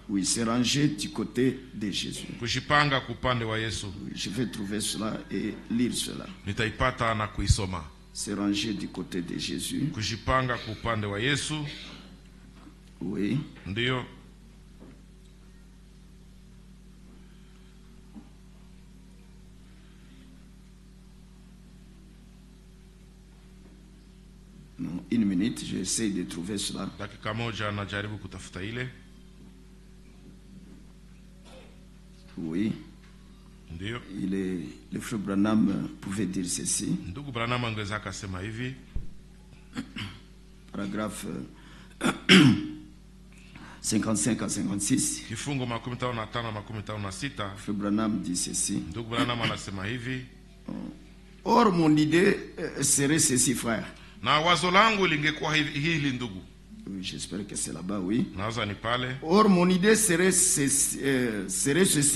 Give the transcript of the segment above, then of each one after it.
Oui, c'est rangé du côté de Jésus. Kujipanga kupande wa Yesu. Oui, je vais trouver cela et lire cela. Nitaipata na kuisoma. C'est rangé du côté de Jésus. Kujipanga kupande wa Yesu. Oui. Ndio. Non, une minute, j'essaie de trouver cela. Dakika moja najaribu kutafuta ile. Oui. Ndio. Le frère Branham pouvait dire ceci. Ndugu Branham angeweza kusema hivi. Paragraphe 55 à 56. Kifungo 55 na 56. Frère Branham dit ceci. Ndugu Branham anasema hivi. Or mon idée serait ceci, frère. Na wazo langu lingekuwa hili ndugu. Oui, j'espère que c'est là-bas, oui. Naanza ni pale. Or mon idée serait ceci,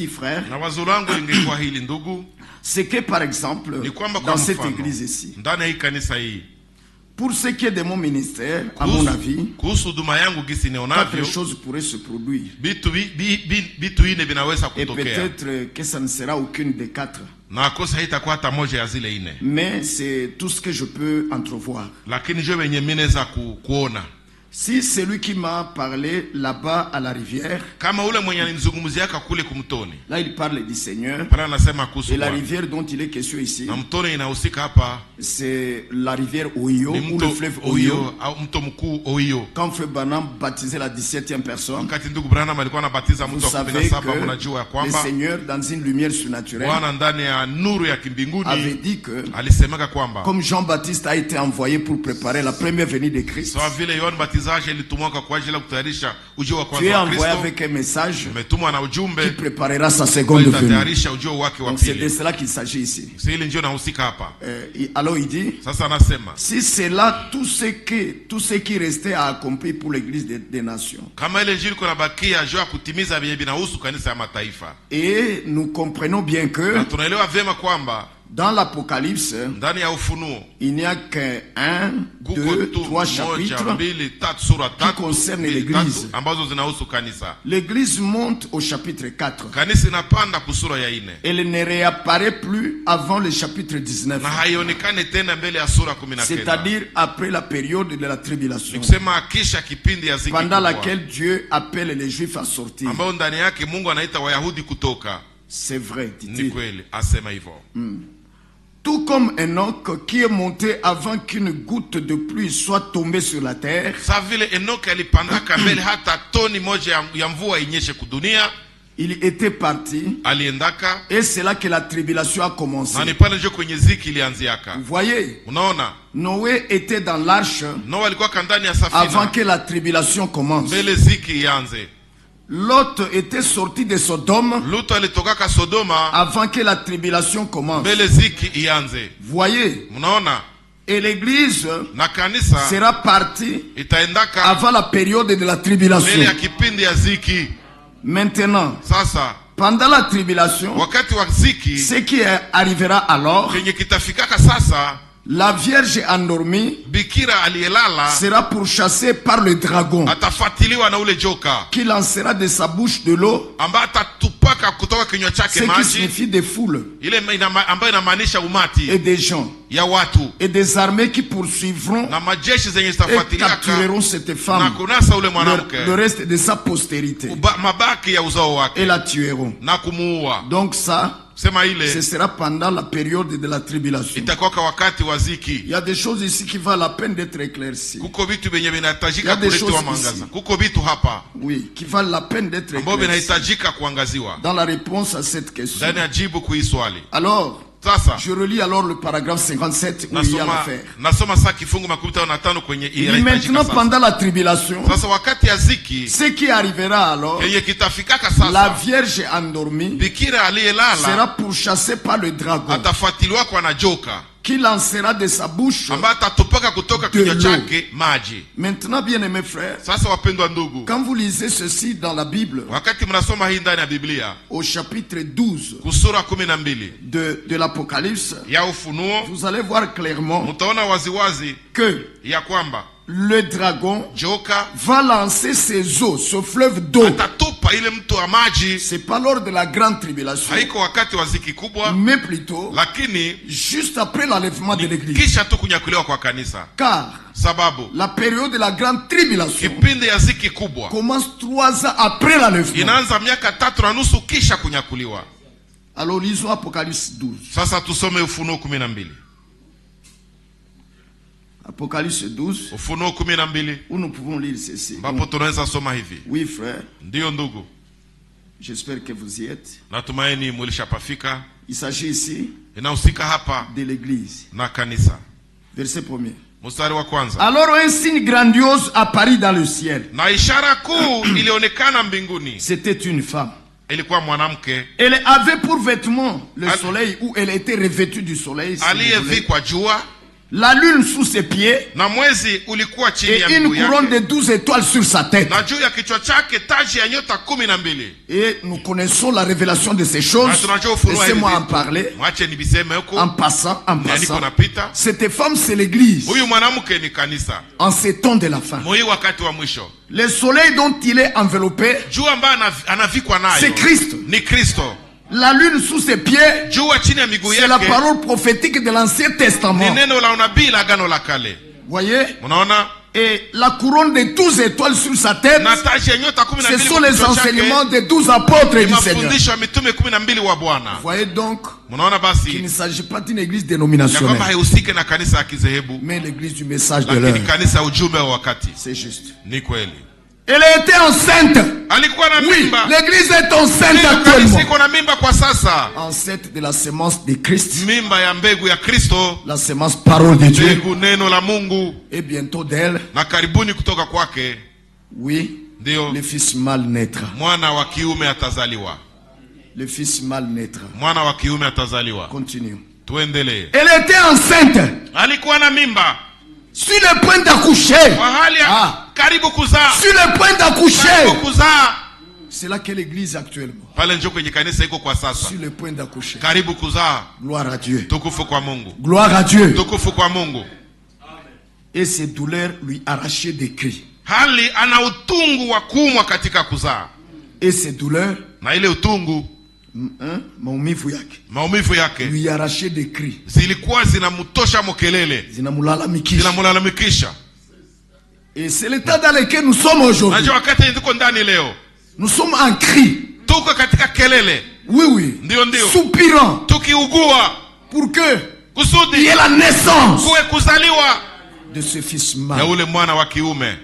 frère. Na wazo langu lingekuwa hili ndugu. C'est que par exemple dans cette église ici. Ndani ya kanisa hii. Pour ce qui est de mon ministère, à mon avis, quatre choses pourraient se produire. Et peut-être que ça ne sera aucune des quatre. Mais c'est tout ce que je peux entrevoir. Si celui qui m'a parlé là-bas à la rivière, là il parle du Seigneur, et la rivière dont il est question ici, c'est la rivière Oyo, ou le fleuve Oyo. Quand Frère Branham baptisait la 17e personne, vous savez que le Seigneur, dans une lumière surnaturelle, avait dit que comme Jean-Baptiste a été envoyé pour préparer la première venue de Christ, tu es envoyé avec un message qui préparera sa seconde venue. Donc c'est de cela qu'il s'agit ici. Alors il dit, si c'est là tout ce qui restait à accomplir pour l'église des nations. Et nous comprenons bien que dans l'Apocalypse, il n'y a qu'un, deux, trois chapitres qui concernent l'église. L'église monte au chapitre 4. Elle ne réapparaît plus avant le chapitre 19. C'est-à-dire après la période de la tribulation, pendant laquelle Dieu appelle les Juifs à sortir. C'est vrai, dit-il. Tout comme Enoch qui est monté avant qu'une goutte de pluie soit tombée sur la terre, il était parti, et c'est là que la tribulation a commencé. Vous voyez, Noé était dans l'arche avant que la tribulation commence. Lot était sorti de Sodome avant que la tribulation commence. Voyez, et l'église sera partie avant la période de la tribulation. Maintenant, pendant la tribulation, ce qui arrivera alors, la Vierge endormie sera pourchassée par le dragon qui lancera de sa bouche de l'eau, ce qui signifie des foules et des gens et des armées qui poursuivront et captureront cette femme, le reste de sa postérité, et la tueront. Donc ça, ce sera pendant la période de la tribulation. Il y a des choses ici qui valent la peine d'être éclaircies. Il y a des choses ici, oui, qui valent la peine d'être éclaircies dans la réponse à cette question. Alors, je relis alors le paragraphe 57 où il y a l'affaire. Et maintenant, pendant la tribulation, ce qui arrivera alors, la Vierge endormie sera pourchassée par le dragon qui lancera de sa bouche de l'eau. Maintenant, bien aimés frères, quand vous lisez ceci dans la Bible, au chapitre 12 de l'Apocalypse, vous allez voir clairement que le dragon joka va lancer ses eaux, ce fleuve d'eau. atatupa ile mto wa maji. C'est pas lors de la grande tribulation, Haiko wakati wa ziki kubwa, mais plutôt lakini juste après l'enlèvement de l'église. kisha tu kunyakuliwa kwa kanisa. Car Sababu la période de la grande tribulation kipindi ya ziki kubwa commence 3 ans après l'enlèvement. inaanza miaka 3.5 kisha kunyakuliwa. Alors lisons Apocalypse 12. Sasa tusome Ufunuo 12. Apocalypse 12, Ufunuo 12 où nous pouvons lire ceci. ambapo tunaweza soma hivi. Oui, frère, Ndiyo ndugu, j'espère que vous y êtes. natumaini mulishapafika. Il s'agit ici Inahusika hapa de l'église. na kanisa. Verset 1er. Mstari wa kwanza. Alors un signe grandiose apparut dans le ciel. Na ishara kuu ilionekana mbinguni. C'était une femme. Ilikuwa mwanamke Elle avait pour vêtement le soleil, où elle était revêtue du soleil. Si vous voulez. aliyevikwa jua La lune sous ses pieds na mwezi ulikuwa chini et ya une miguu couronne yake de 12 étoiles sur sa tête. na juu ya kichwa chake taji ya nyota 12. Et nous connaissons la révélation de ces choses. Na tunajua ufunuo hivi Laissez-moi en vitu. parler. Mwache nibiseme huko En passant. na niko napita. Cette femme, c'est l'église. Huyu mwanamke ni kanisa. En ces temps de la fin. Moi wakati wa mwisho. Le soleil dont il est enveloppé, Jua ambaye anavikwa nayo c'est Christ. ni Kristo. La lune sous ses pieds, Jua chini ya miguu c'est la yake parole prophétique de l'Ancien ni Testament. neno la unabii la Agano la Kale. Voyez? Unaona? Et la couronne de 12 étoiles sur sa tête, Na taji ya nyota 12 ce sont les kichwa chake enseignements des 12 apôtres ni du Seigneur. mafundisho ya mitume 12 wa Bwana. Voyez donc Mnaona qu'il ne basi s'agit pas d'une église ya kwamba dénominationnelle, haihusike na kanisa ya kizehebu, mais l'église du message de lakini l'heure. kanisa ya ujumbe wa wakati. C'est juste. Ni kweli. Elle était enceinte. Alikuwa na Oui, mimba. l'église est enceinte Ndio actuellement. kanisa iko na mimba kwa sasa. Enceinte de la sémence de Christ, Mimba ya mbegu ya Kristo, la sémence parole de Dieu, mbegu neno la Mungu, et bientôt d'elle, na karibuni kutoka kwake oui, ndio le fils mâle naîtra. mwana wa kiume atazaliwa. Le fils mâle naîtra. Mwana wa kiume atazaliwa. Continuons. Tuendelee. Elle était enceinte, Alikuwa na mimba sur le point d'accoucher. kwa hali ya karibu kuzaa. Sur le point d'accoucher. Karibu kuzaa. C'est là que l'église actuellement. Pale njo kwenye kanisa iko kwa sasa. Sur le point d'accoucher. Karibu kuzaa. Gloire à Dieu. Tukufu kwa Mungu. Gloire à Dieu. Tukufu kwa Mungu. Et ses douleurs lui arrachaient des cris. Hali ana utungu wa kuumwa katika kuzaa. Et ces douleurs, Na ile utungu, maumivu yake, maumivu yake lui arrachaient des cris. zilikuwa zinamtosha mokelele, Zinamlalamikisha. zinamlalamikisha. Et c'est l'état dans lequel nous sommes aujourd'hui. Najua wakati tuko ndani leo, Nous sommes en cri. tuko katika kelele, Oui, oui. ndio ndio, Soupirant. tukiugua Pour que il y kusudi ait la naissance kuwe kuzaliwa de ce fils ya mâle. ule mwana wa kiume,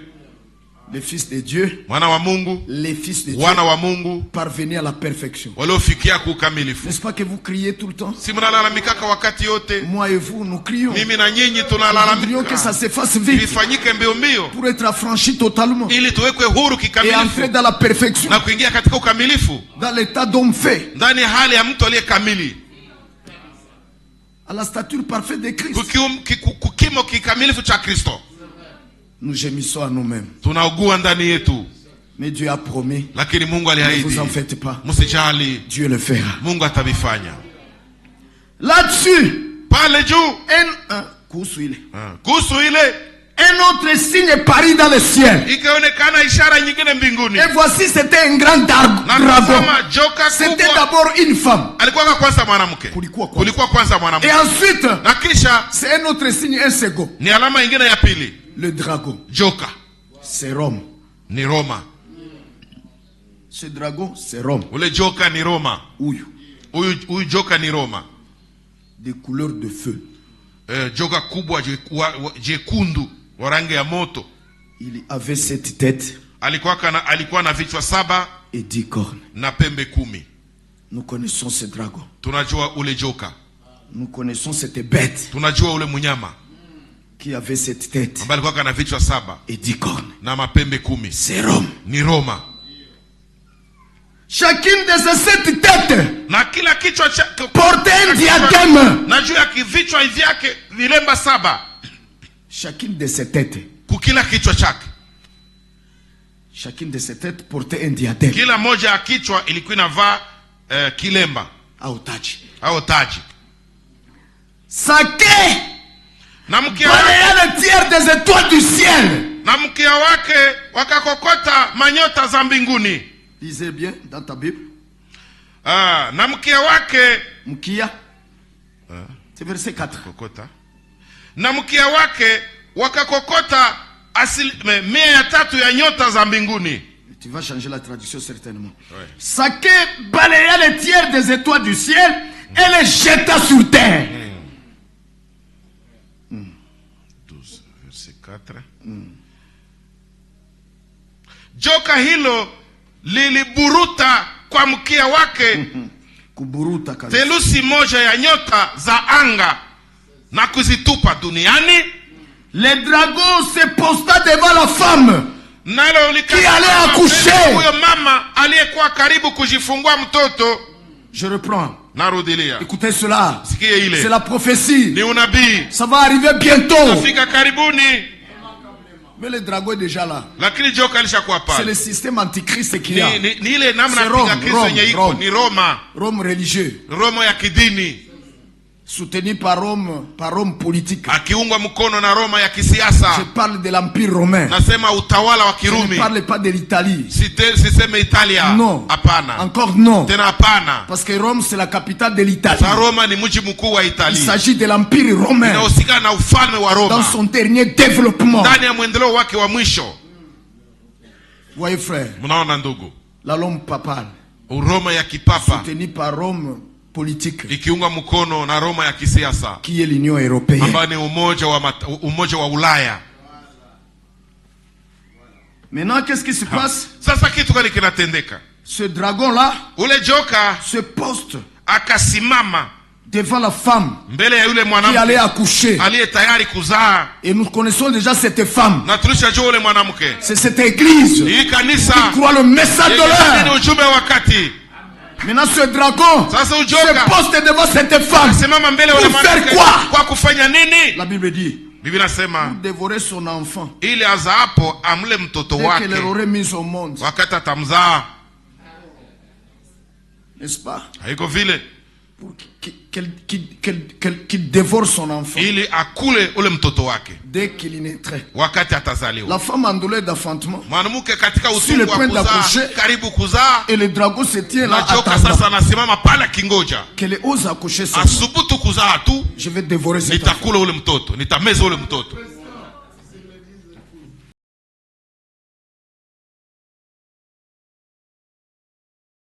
Le fils de Dieu, mwana wa Mungu, les fils de Dieu, wana wa Mungu parvenir à la perfection. waliofikia kuukamilifu. N'est-ce pas que vous criez tout le temps? Si mnalalamikaka wakati yote, Moi et vous, nous crions. mimi na nyinyi Nous voudrions que ça tunalalamika se fasse vite vifanyike mbio mbio, pour être affranchi totalement ili tuwekwe huru et entrer kikamilifu dans la perfection, na kuingia katika ukamilifu, dans l'état d'homme fait, ndani ya hali ya mtu aliye kamili, à la stature parfaite de Christ. kukimo kikamilifu cha Kristo. Nous gémissons à nous-mêmes. Tunaugua ndani yetu, Mais Dieu a promis, lakini Mungu ne vous aliahidi, en faites pas, msijali, Dieu le fera. Mungu atavifanya. Là-dessus, Pale juu kuhusu ile, kuhusu ile un autre signe parut dans le ciel. ikaonekana ishara nyingine mbinguni, Et voici, c'était un grand na dragon. tazama joka C'était kubwa. d'abord une femme. Alikuwa kwanza mwanamke, Kulikuwa kwanza. kulikuwa kwanza Et mwanamke, ensuite, na kisha c'est un autre signe, un second. ni alama nyingine ya pili, Le dragon, joka c'est Rome. ni Roma. Ce dragon, c'est Rome. Ule joka ni Roma. Huyu, Huyu joka ni Roma. des couleurs de feu. Joka kubwa jekundu wa rangi ya moto. Il avait 7 têtes Alikuwa na vichwa 7 et 10 cornes. na pembe 10. Nous connaissons ce dragon. Tunajua ule joka. Nous connaissons cette bête Tunajua ule mnyama qui avait 7 têtes ambaye alikuwa na vichwa 7 et 10 cornes. na mapembe 10. C'est Rome. Ni Roma. Chacune de ces 7 têtes Na kila kichwa portait un diadème. na juu ya vichwa vyake vilemba 7. Chacune de ces têtes. Kukila kichwa chake. Chacune de ces têtes portait un diadème. Kila moja ya kichwa ilikuwa inavaa kilemba Au taji. au taji. Sa queue balayait le tiers des étoiles du ciel. Na mkia wake wakakokota manyota za mbinguni. Lisez bien dans ta Bible. Na mkia wake mkia. C'est verset 4. Kokota. Na mkia wake wakakokota 100 ya nyota za mbinguni. Tu vas changer la traduction certainement. Ouais. Saké balaya le tiers des étoiles du ciel et les jeta sur terre. 12 verset 4. Joka hilo liliburuta kwa mkia wake kuburuta kabisa theluthi moja ya nyota za anga na kuzitupa duniani. Le dragon se posta devant la femme qui allait accoucher. Huyo mama aliyekuwa karibu kujifungua mtoto. Je reprends. Narudilia. Écoutez cela. C'est la prophétie. Ni unabii. Ça va arriver bientôt. Nafika karibuni. Mais le dragon est déjà là. Lakini joka alishakuwa pale. C'est le système antichrist qui a. Ni ile namna pinga Kristo yenye iko ni Roma. Rome religieux. Roma ya kidini. Soutenu par Rome politique. Akiungwa mkono na Roma ya kisiasa. Je parle de l'empire romain. Nasema utawala wa Kirumi. Je ne parle pas de l'Italie. Siseme Italia. Non. Hapana. Encore non. Tena hapana. Parce que Rome c'est la capitale de l'Italie. Sa Roma ni mji mkuu wa Italia. Il s'agit de l'empire romain. Inahusika na ufalme wa Roma. Dans son dernier développement. Ndani ya mwendeleo wake wa mwisho. Voyez frère. Mnaona ndugu. La Rome papale. Roma ya kipapa. Soutenu par Rome politique. Ikiunga mkono na Roma ya kisiasa. Qui est l'Union européenne. Ambayo ni umoja wa Ulaya. Maintenant qu'est-ce qui se passe? Sasa kitu gani kinatendeka? Ce dragon là, ule joka se poste akasimama devant la femme mbele ya yule mwanamke qui allait accoucher. Aliye tayari kuzaa. Et nous connaissons déjà cette femme. Na tulishajua yule mwanamke. C'est cette église hii kanisa qui croit le message de l'heure. Ni ujumbe wakati. Maintenant ce dragon se poste devant cette femme. Pour faire quoi? Kwa kufanya nini? La Bible dit. Biblia nasema dévorer son enfant. Ili azaapo amle mtoto wake. Qu'elle aurait mis au monde. Wakati atamzaa. N'est-ce pas? Haiko vile. Pour qu'il dévore son enfant. Ili akule ule mtoto wake. Dès qu'il naîtrait. Wakati atazaliwa. La femme en douleur d'enfantement. Mwanamke katika utungu wa kuzaa, karibu kuzaa. Et le dragon se tient là. Joka sasa anasimama pale kingoja. Qu'elle ose accoucher son asubutu kuzaa tu. Je vais dévorer cet enfant. Nitakula ule mtoto, nitameza ule mtoto.